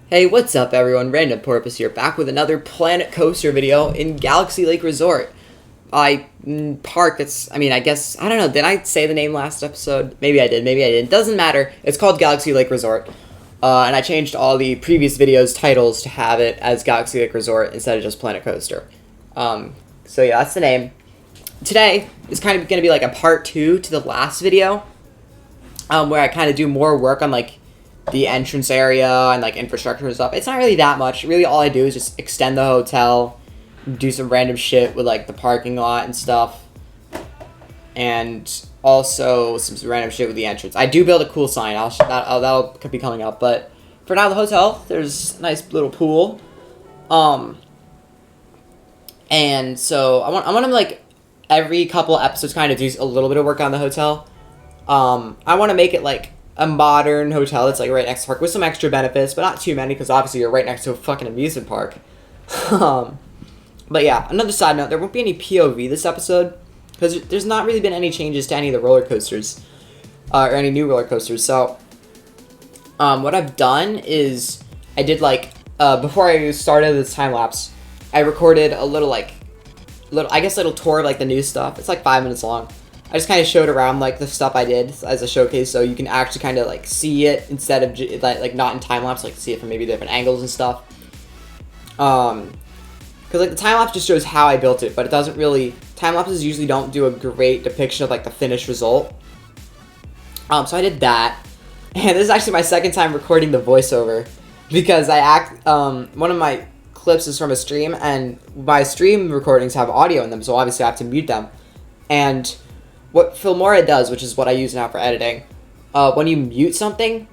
Hey, what's up everyone? Random Porpoise here, back with another Planet Coaster video in Galaxy Lake Resort. Park that's, I guess, I don't know, did I say the name last episode? Maybe I did, maybe I didn't. Doesn't matter. It's called Galaxy Lake Resort. And I changed all the previous videos' titles to have it as Galaxy Lake Resort instead of just Planet Coaster. So yeah, that's the name. Today is kind of going to be like a part 2 to the last video, where I kind of do more work on, like, the entrance area and, like, infrastructure and stuff. It's not really that much. Really, all I do is just extend the hotel, do some random shit with, like, the parking lot and stuff, and also some random shit with the entrance. I do build a cool sign. That'll be coming up. But for now, the hotel, there's a nice little pool. And so I want to, like, every couple episodes kind of do a little bit of work on the hotel. I want to make it, like, a modern hotel that's, like, right next to the park with some extra benefits, but not too many, because obviously you're right next to a fucking amusement park. But yeah, another side note, there won't be any POV this episode, because there's not really been any changes to any of the roller coasters, or any new roller coasters. So, what I've done is, I did, like, before I started this time-lapse, I recorded a little tour of, like, the new stuff. It's, like, 5 minutes long. I just kind of showed around, like, the stuff I did as a showcase, so you can actually kind of, like, see it instead of, like, not in time-lapse, like, see it from maybe different angles and stuff. Because, like, the time-lapse just shows how I built it, but it doesn't really, time-lapses usually don't do a great depiction of, like, the finished result. So I did that, and this is actually my second time recording the voiceover, because one of my clips is from a stream, and my stream recordings have audio in them, so obviously I have to mute them, and what Filmora does, which is what I use now for editing, when you mute something,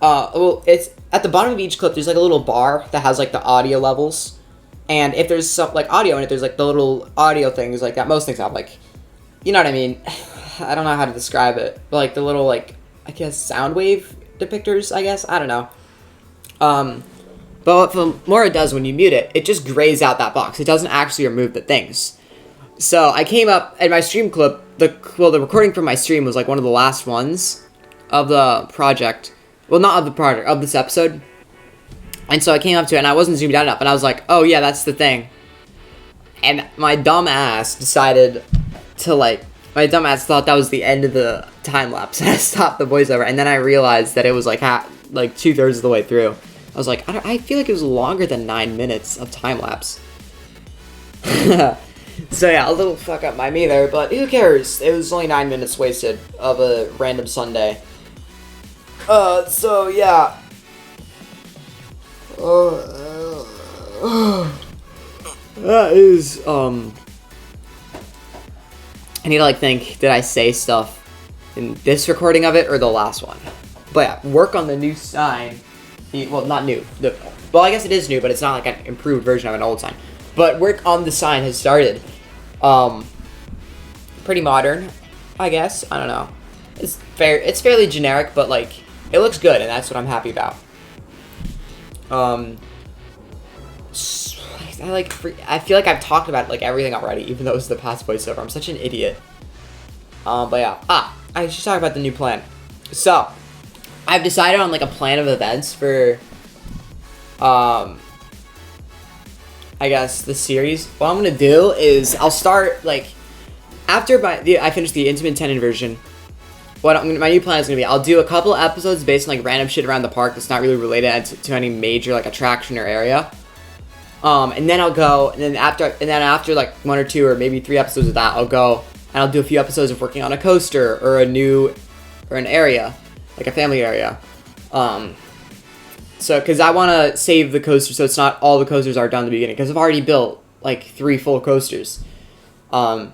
it's at the bottom of each clip, there's, like, a little bar that has, like, the audio levels, and if there's some, like, audio in it, there's, like, the little audio things, like, that most things have, like, you know what I mean, I don't know how to describe it, but, like, the little, like, I guess, sound wave depictors, I guess, I don't know, but what Filmora does when you mute it, it just grays out that box, it doesn't actually remove the things. So I came up, in my stream clip, the recording from my stream was, like, one of the last ones of the project. Well, not of the project, of this episode. And so I came up to it, and I wasn't zoomed out enough, and I was like, oh, yeah, that's the thing. And my dumb ass decided to, like, my dumb ass thought that was the end of the time-lapse, and I stopped the voiceover, and then I realized that it was, like, 2/3 of the way through. I was like, I feel like it was longer than 9 minutes of time-lapse. So yeah, a little fuck up by me there, but who cares? It was only 9 minutes wasted of a random Sunday. So yeah. That is, I need to, like, think, did I say stuff in this recording of it or the last one? But yeah, work on the new sign. Well, not new. Well, I guess it is new, but it's not like an improved version of an old sign. But work on the sign has started. Pretty modern, I guess. I don't know. It's fairly generic, but, like, it looks good, and that's what I'm happy about. I feel like I've talked about, like, everything already, even though it was the past voiceover. I'm such an idiot. But yeah. I should talk about the new plan. So, I've decided on, like, a plan of events for, I guess, the series. What I'm gonna do is, I'll start, like, after I finish the Intimate Tenant version, my new plan is gonna be, I'll do a couple episodes based on, like, random shit around the park that's not really related to any major, like, attraction or area. And then I'll go, and then after, like, 1 or 2 or maybe 3 episodes of that, I'll go, and I'll do a few episodes of working on a coaster, or an area, like a family area. So, because I want to save the coaster so it's not all the coasters are done at the beginning, because I've already built, like, 3 full coasters. I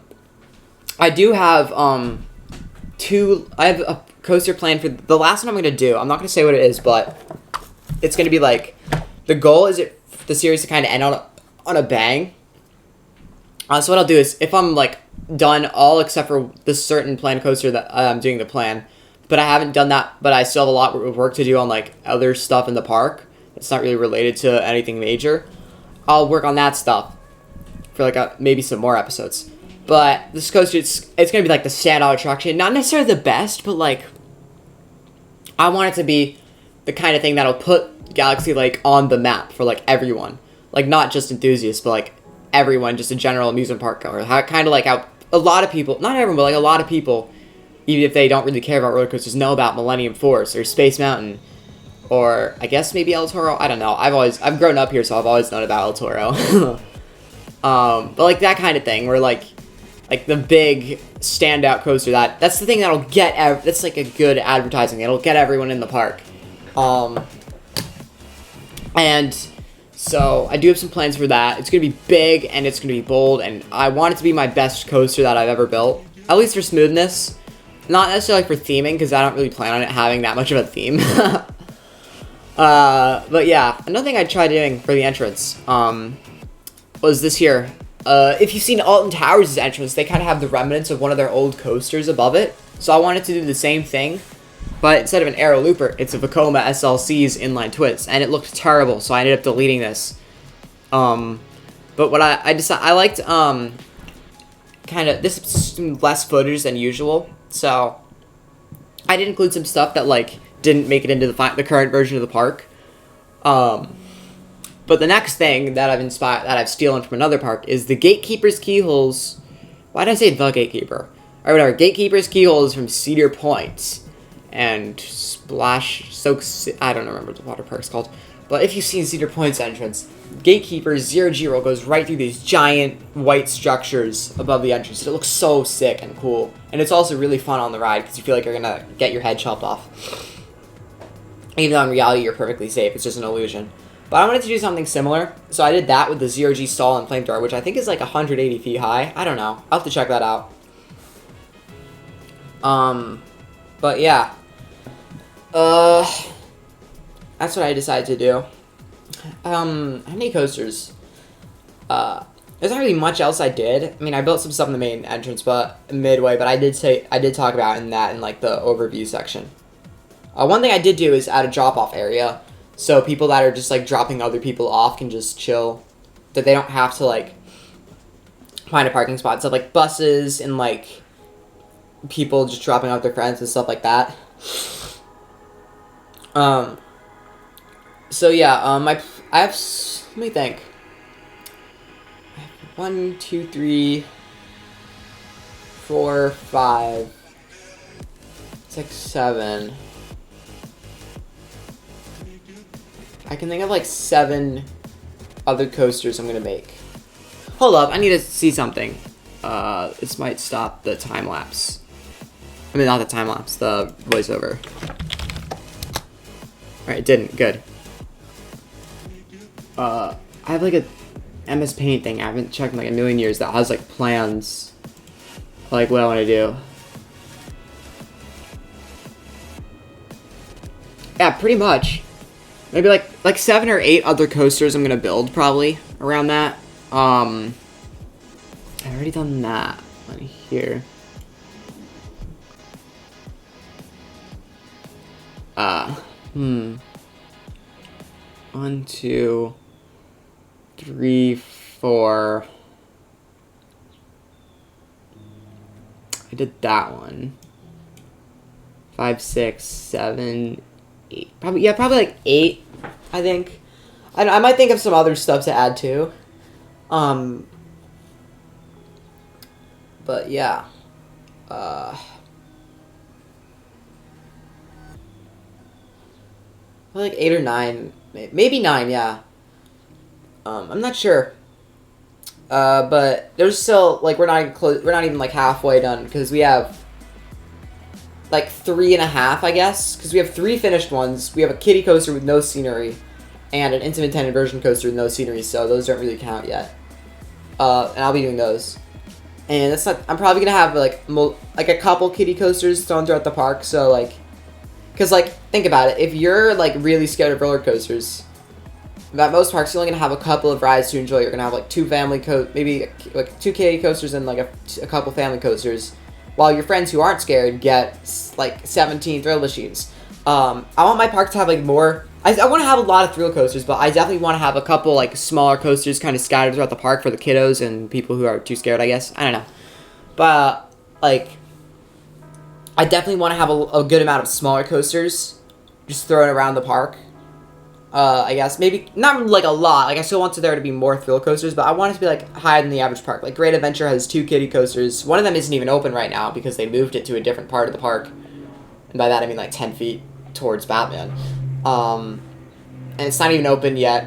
do have, I have a coaster plan for the last one I'm going to do. I'm not going to say what it is, but it's going to be, like, the goal is the series to kind of end on a bang. So what I'll do is, if I'm, like, done all except for this certain planned coaster that I'm doing the plan, but I haven't done that, but I still have a lot of work to do on, like, other stuff in the park. It's not really related to anything major. I'll work on that stuff for, like, maybe some more episodes. But this coaster, it's going to be, like, the standout attraction. Not necessarily the best, but, like, I want it to be the kind of thing that'll put Galaxy Lake on the map for like everyone, like not just enthusiasts, but like everyone, just a general amusement park goer. Kind of like how a lot of people, not everyone, but like a lot of people, even if they don't really care about roller coasters, know about Millennium Force or Space Mountain, or I guess maybe El Toro. I don't know. I've grown up here, so I've always known about El Toro. But like that kind of thing, where like the big standout coaster, that's the thing that'll get that's like a good advertising. It'll get everyone in the park. And so I do have some plans for that. It's gonna be big and it's gonna be bold, and I want it to be my best coaster that I've ever built, at least for smoothness. Not necessarily for theming, because I don't really plan on it having that much of a theme. But yeah, another thing I tried doing for the entrance was this here. If you've seen Alton Towers' entrance, they kind of have the remnants of one of their old coasters above it. So I wanted to do the same thing, but instead of an Aero Looper, it's a Vekoma SLC's inline twist, and it looked terrible, so I ended up deleting this. But what I decided, I liked kind of this less footage than usual, so I did include some stuff that like didn't make it into the current version of the park. But the next thing that I've stolen from another park is the Gatekeeper's Keyholes. Why did I say the Gatekeeper? Or whatever. Gatekeeper's Keyholes from Cedar Point and Splash Soak. I don't remember what the water park's called. But if you've seen Cedar Point's entrance, Gatekeeper's Zero G roll goes right through these giant white structures above the entrance. It looks so sick and cool, and it's also really fun on the ride because you feel like you're gonna get your head chopped off. Even though in reality you're perfectly safe, it's just an illusion. But I wanted to do something similar, so I did that with the Zero G stall and flamethrower, which I think is like 180 feet high. I don't know. I'll have to check that out. But yeah. That's what I decided to do. How many coasters? There's not really much else I did. I mean, I built some stuff in the main entrance, but midway. But I did talk about in like the overview section. One thing I did do is add a drop-off area, so people that are just like dropping other people off can just chill. That they don't have to like find a parking spot. So like buses and like people just dropping off their friends and stuff like that. So yeah, I have, let me think. 1, 2, 3, 4, 5, 6, 7. I can think of like 7 other coasters I'm gonna make. Hold up, I need to see something. This might stop the time lapse. I mean, not the time lapse, the voiceover. Alright, it didn't. Good. I have like a MS Paint thing I haven't checked in like a million years that has like plans, like what I want to do. Yeah, pretty much. Maybe like 7 or 8 other coasters I'm gonna build probably around that. I've already done that one here. 1, 2, 3, 4. I did that one. 5, 6, 7, 8. Probably like 8. I think. I might think of some other stuff to add too. But yeah. Like 8 or 9, maybe 9. Yeah. I'm not sure. But there's still like we're not even close. We're not even like halfway done because we have like 3.5, I guess, because we have 3 finished ones. We have a kiddie coaster with no scenery, and an intimate tent inversion coaster with no scenery. So those don't really count yet. And I'll be doing those. And that's not. I'm probably gonna have like a couple kiddie coasters thrown throughout the park. So like. Because, like, think about it. If you're, like, really scared of roller coasters, at most parks, you're only going to have a couple of rides to enjoy. You're going to have, like, 2 family maybe, like, 2 kiddie coasters and, like, a couple family coasters. While your friends who aren't scared get, like, 17 thrill machines. I want my park to have, like, more. I want to have a lot of thrill coasters, but I definitely want to have a couple, like, smaller coasters kind of scattered throughout the park for the kiddos and people who are too scared, I guess. I don't know. But, like, I definitely want to have a good amount of smaller coasters just thrown around the park. I guess maybe not like a lot. Like I still want there to be more thrill coasters, but I want it to be like higher than the average park. Like Great Adventure has 2 kiddie coasters. One of them isn't even open right now because they moved it to a different part of the park, and by that I mean like 10 feet towards Batman. And it's not even open yet.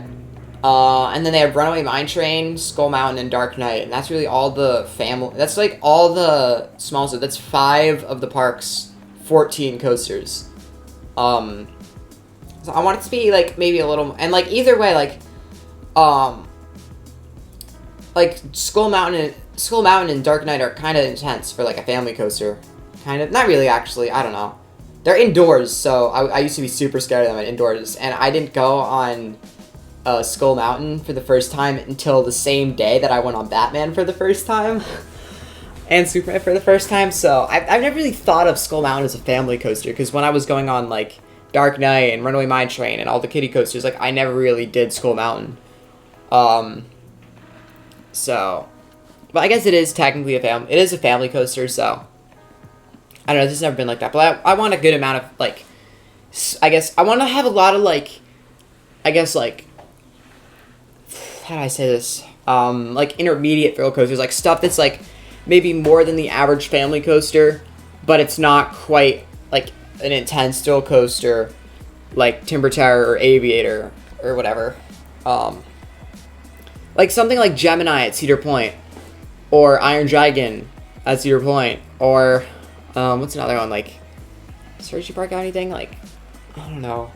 And then they have Runaway Mine Train, Skull Mountain, and Dark Knight, and that's really all the family. That's like all the small stuff. That's 5 of the park's 14 coasters. So I want it to be like maybe a little, and like either way, like Skull Mountain and Dark Knight are kind of intense for like a family coaster. Kind of, not really actually. I don't know. They're indoors, so I used to be super scared of them indoors, and I didn't go on Skull Mountain for the first time until the same day that I went on Batman for the first time. And Superman for the first time, so I've never really thought of Skull Mountain as a family coaster, because when I was going on, like, Dark Knight and Runaway Mine Train and all the kiddie coasters, like, I never really did Skull Mountain. So, but I guess it is technically it is a family coaster, so, I don't know, this has never been like that, but I want a good amount of, like, I guess, I want to have a lot of, like, I guess, like, how do I say this, like, intermediate thrill coasters, like, stuff that's, like, maybe more than the average family coaster, but it's not quite like an intense thrill coaster like Timber Terror or Aviator or whatever. Like something like Gemini at Cedar Point, or Iron Dragon at Cedar Point, or what's another one, like Hershey Park got anything? Like, I don't know.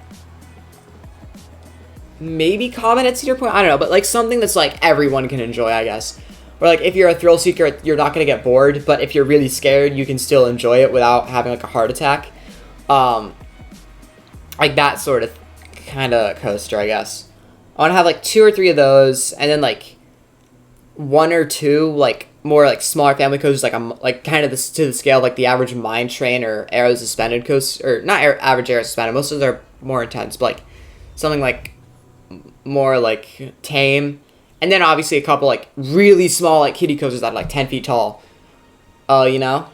Maybe Comet at Cedar Point? I don't know, but like something that's like everyone can enjoy, I guess. Or, like, if you're a thrill seeker, you're not going to get bored, but if you're really scared, you can still enjoy it without having, like, a heart attack. Like, that sort of kind of coaster, I guess. I want to have, like, 2 or 3 of those, and then, like, 1 or 2, like, more, like, smaller family coasters, like kind of to the scale of, like, the average Mine Train or Arrow Suspended coaster, or not average Arrow Suspended, most of them are more intense, but, like, something, like, more, like, tame. And then obviously a couple like really small like kiddie coasters that are like 10 feet tall. You know?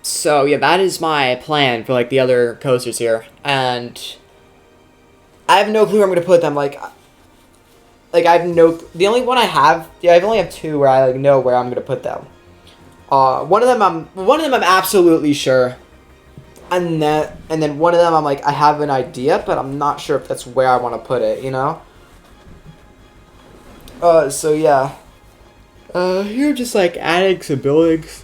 So yeah, that is my plan for like the other coasters here. And I have no clue where I'm gonna put them. Like I have no, the only one I have, yeah, I only have 2 where I like know where I'm gonna put them. One of them I'm absolutely sure. And then one of them I'm like, I have an idea, but I'm not sure if that's where I want to put it, you know? So yeah. Here are just like attics and buildings.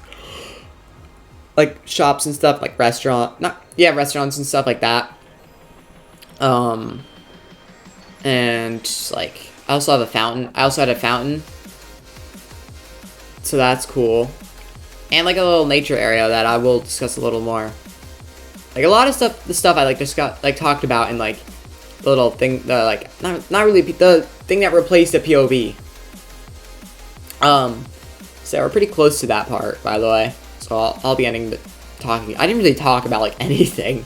Like shops and stuff, like restaurants and stuff like that. And like, I also have a fountain. I also had a fountain. So that's cool. And like a little nature area that I will discuss a little more. Like a lot of stuff, the stuff I like just got like talked about in like the little thing, like not really the thing that replaced the POV. So we're pretty close to that part, by the way. So I'll be ending the talking. I didn't really talk about like anything.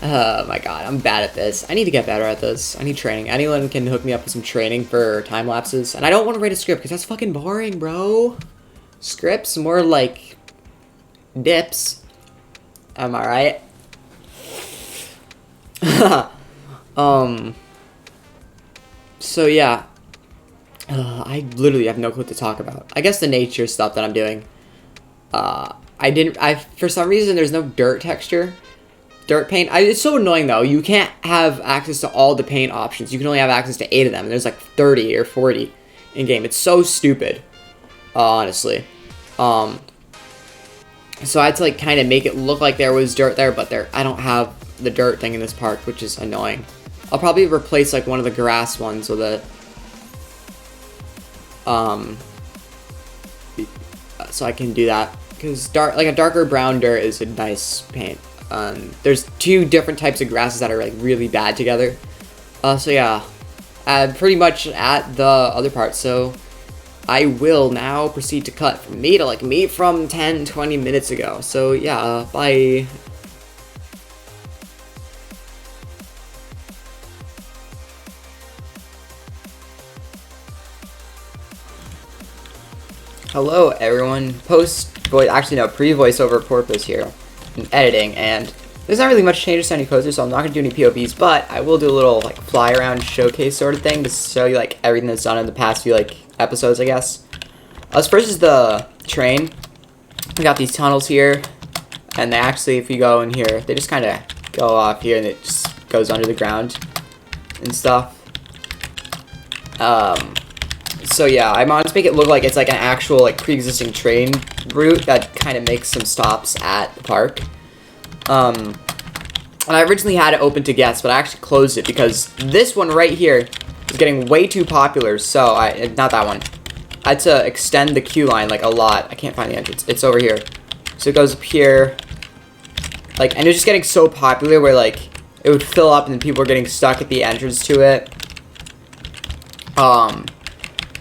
Oh my god, I'm bad at this. I need to get better at this. I need training. Anyone can hook me up with some training for time lapses. And I don't want to write a script because that's fucking boring, bro. Scripts more like dips. Am I right? So yeah, I literally have no clue what to talk about. I guess the nature stuff that I'm doing. For some reason, there's no dirt texture. Dirt paint. It's so annoying though. You can't have access to all the paint options. You can only have access to 8 of them. And there's like 30 or 40 in game. It's so stupid. Honestly. So I had to like kind of make it look like there was dirt there, but I don't have the dirt thing in this park, which is annoying. I'll probably replace like one of the grass ones with it. So I can do that because a darker brown dirt is a nice paint. There's 2 different types of grasses that are like really bad together. So yeah, pretty much at the other part. So I will now proceed to cut from me to like me from 10-20 minutes ago. So yeah, bye. Hello everyone, pre-voiceover porpoise here in editing, and There's not really much changes to any coasters, so I'm not gonna do any POVs, but I will do a little like fly around showcase sort of thing to show you like everything that's done in the past few like episodes, I guess. First is the train. We got these tunnels here, and they actually, if you go in here, they just kind of go off here, and it just goes under the ground and stuff. So yeah, I wanted to make it look like it's like an actual like pre-existing train route that kind of makes some stops at the park. And I originally had it open to guests, but I actually closed it because this one right here is getting way too popular. So not that one. I had to extend the queue line like a lot. I can't find the entrance. It's over here. So it goes up here. Like, and it was just getting so popular where like it would fill up and then people were getting stuck at the entrance to it.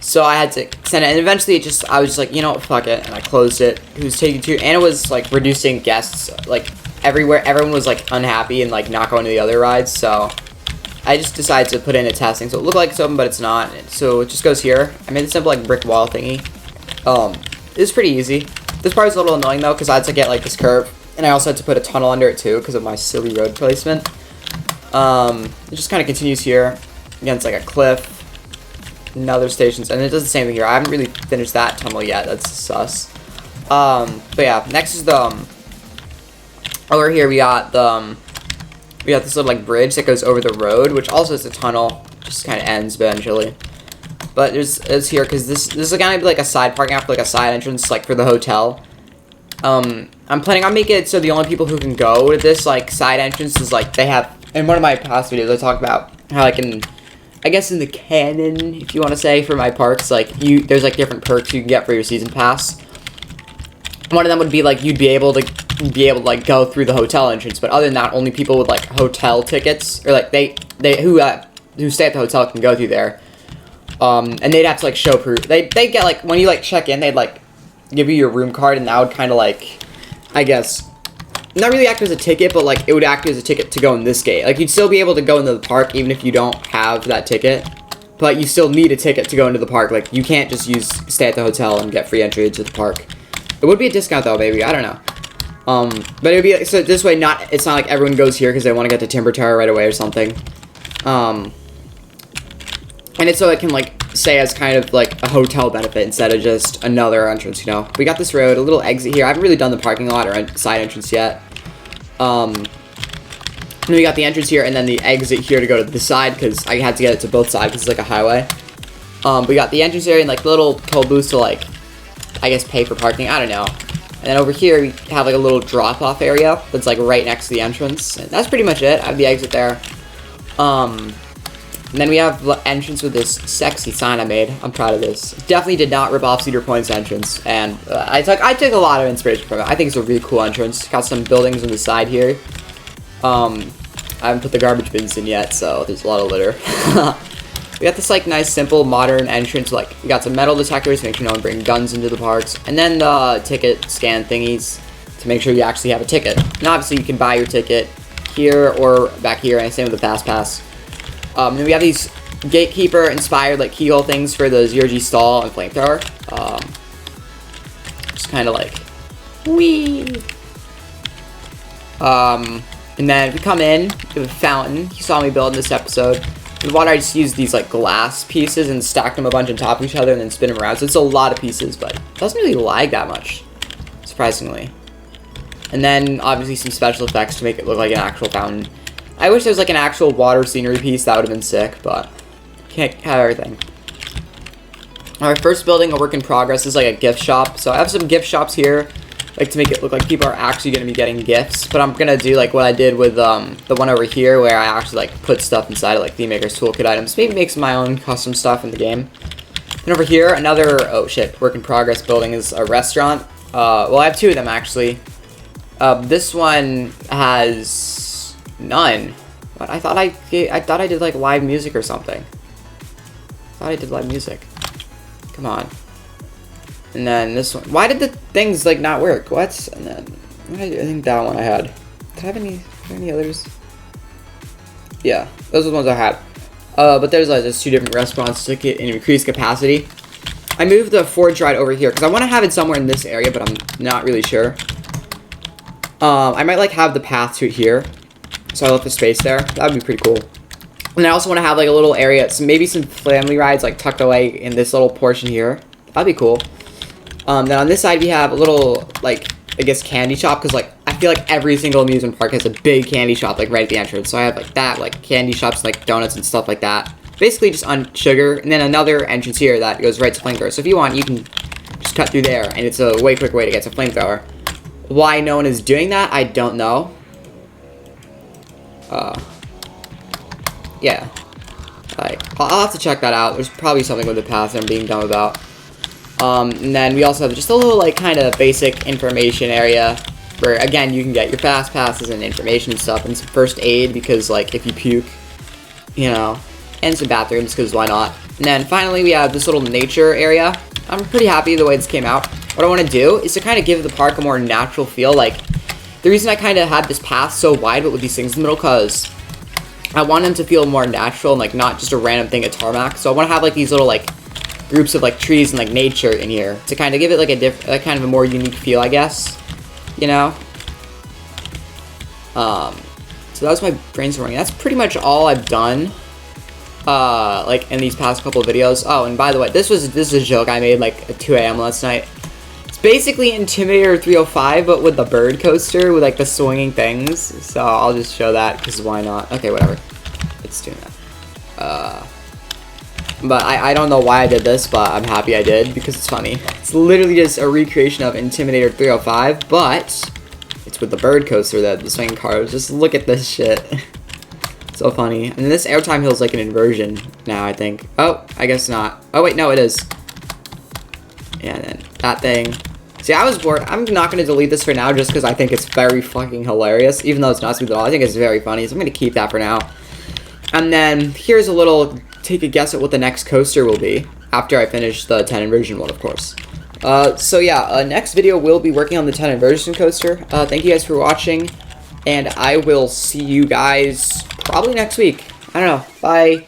So I had to extend it, and eventually I was just like, you know what, fuck it, and I closed it. It was taking too, and it was like reducing guests like everywhere. Everyone was like unhappy and like not going to the other rides, so I just decided to put in a testing, so it looked like it's open, but it's not. So it just goes here. I made a simple like brick wall thingy. It was pretty easy. This part is a little annoying though, because I had to get like this curve, and I also had to put a tunnel under it too because of my silly road placement. It just kind of continues here against like a cliff. Another stations, and it does the same thing here. I haven't really finished that tunnel yet. That's sus. But yeah, next is the over here we got this little like bridge that goes over the road, which also is a tunnel. Just kind of ends eventually. But it's here because this is gonna be like a side parking after like a side entrance like for the hotel. I'm planning on making it so the only people who can go to this like side entrance is like they have. In one of my past videos, I talked about how I guess in the canon, if you want to say, for my parks, like there's like different perks you can get for your season pass. One of them would be like you'd be able to like go through the hotel entrance, but other than that, only people with like hotel tickets or like who stay at the hotel can go through there. And they'd have to like show proof. They get like when you like check in, they'd like give you your room card, and that would kind of like, I guess, not really act as a ticket, but like it would act as a ticket to go in this gate. Like you'd still be able to go into the park even if you don't have that ticket, but you still need a ticket to go into the park. Like you can't just stay at the hotel and get free entry into the park. It would be a discount though, maybe, I don't know. But it would be so this way. It's not like everyone goes here because they want to get to Timber Tower right away or something. And it's so it can like say as kind of like a hotel benefit instead of just another entrance, you know. We got this road, a little exit here. I haven't really done the parking lot or side entrance yet. And then we got the entrance here and then the exit here to go to the side because I had to get it to both sides because it's like a highway. We got the entrance area and like little toll booths to like, I guess, pay for parking. I don't know. And then over here we have like a little drop off area that's like right next to the entrance. And that's pretty much it. I have the exit there. And then we have the entrance with this sexy sign I made. I'm proud of this. Definitely did not rip off Cedar Point's entrance, and I took a lot of inspiration from it. I think it's a really cool entrance. Got some buildings on the side here. I haven't put the garbage bins in yet, so there's a lot of litter. We got this like nice, simple, modern entrance. Like we got some metal detectors to make sure no one bring guns into the parks, and then the ticket scan thingies to make sure you actually have a ticket. And obviously you can buy your ticket here or back here, and same with the fast pass. Then we have these gatekeeper-inspired like keyhole things for the zero-G stall and flamethrower. Just kind of like, wee. And then if we come in, we have a fountain. You saw me build in this episode. The water, I just used these like glass pieces and stacked them a bunch on top of each other and then spin them around. So it's a lot of pieces, but it doesn't really lag that much, surprisingly. And then obviously some special effects to make it look like an actual fountain. I wish there was like an actual water scenery piece. That would have been sick, but can't have everything. Our first building, a work in progress, is like a gift shop. So I have some gift shops here, like to make it look like people are actually going to be getting gifts. But I'm gonna do like what I did with the one over here, where I actually like put stuff inside of like Theme Maker's Toolkit items. Maybe make some of my own custom stuff in the game. And over here, another work in progress building is a restaurant. Well, I have two of them actually. This one has none. But I thought I did like live music or something. I thought I did live music. Come on. And then this one. Why did the things like not work? What? And then I think that one I had. Did I have any others? Yeah, those are the ones I had. But there's like just two different restaurants to get in increased capacity. I moved the forge ride over here because I want to have it somewhere in this area, but I'm not really sure. I might like have the path to it here, so I left the space there. That would be pretty cool. And I also want to have like a little area, so maybe some family rides like tucked away in this little portion here. That'd be cool. Then on this side we have a little like, I guess, candy shop, because like I feel like every single amusement park has a big candy shop like right at the entrance. So I have like that, like candy shops, like donuts and stuff like that. Basically just on sugar, and then another entrance here that goes right to flamethrower. So if you want, you can just cut through there, and it's a way quicker way to get to flamethrower. Why no one is doing that, I don't know. Yeah. Like, I'll have to check that out. There's probably something with the path I'm being dumb about. And then we also have just a little, like, kind of basic information area where, again, you can get your fast passes and information and stuff, and some first aid, because, like, if you puke, you know, and some bathrooms, because why not? And then finally we have this little nature area. I'm pretty happy the way this came out. What I want to do is to kind of give the park a more natural feel. Like, the reason I kind of had this path so wide but with these things in the middle, because I want them to feel more natural and like not just a random thing at tarmac. So I want to have like these little like groups of like trees and like nature in here to kind of give it like a kind of a more unique feel, I guess. You know. So that was my brainstorming. That's pretty much all I've done. Like in these past couple of videos. Oh, and by the way, this is a joke I made like at 2 a.m. last night. It's basically Intimidator 305, but with the bird coaster with like the swinging things. So I'll just show that because why not? Okay, whatever. It's doing that. But I don't know why I did this, but I'm happy I did because it's funny. It's literally just a recreation of Intimidator 305, but it's with the bird coaster, the swinging cars. Just look at this shit. So funny. And this airtime hill is like an inversion now, I think. Oh, I guess not. Oh, wait, no, it is. Yeah, and then that thing. See, I was bored. I'm not going to delete this for now just because I think it's very fucking hilarious. Even though it's not smooth at all, I think it's very funny. So I'm going to keep that for now. And then here's a little take a guess at what the next coaster will be. After I finish the 10 inversion one, of course. So yeah, next video we'll be working on the 10 inversion coaster. Thank you guys for watching. And I will see you guys probably next week. I don't know. Bye.